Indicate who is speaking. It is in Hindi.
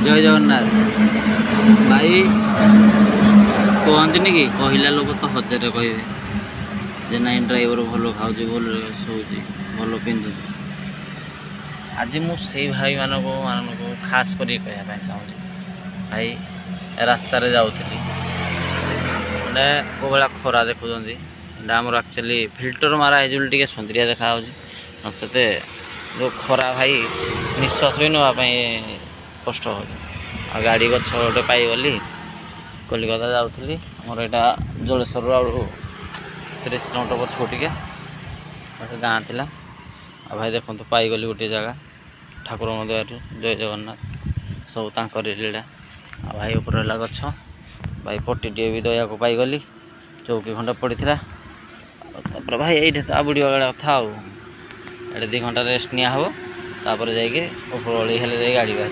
Speaker 1: जय जगन्नाथ भाई कहते कि कहला लोक तो हजार कहे जे नाई ड्राइवर भल खाऊ भल शोची भल पिंधु आज मुझे भाई मानक खास कर कहना चाहूँगी भाई रास्तार जाऊली मैंने कौ भाया खरा देखुं आमर एक्चुअली फिल्टर मारा है टे सुंदरिया देखा नचते जो खरा भाई निश्वास भी नापी कष्ट हो गाड़ी गछ गोटे पाईगली कलिकता जाऊँगी आमर यहाँ जलेश्वर आड़ 30 किलोमीटर पछू टे गाँ थी भाई देखो पाईगली गोटे जगह ठाकुर दयारू जय जगन्नाथ सब तांकर लीला भाई ऊपर रहा गछ भाई पट्टी भी दया को पाईगली चौकी खंडे पड़ी भाई ये तो बुड़ी गाड़ा कथा ये 2 घंटा रेस्ट निया तापर जाइए ऊपर गाड़ी बाहर।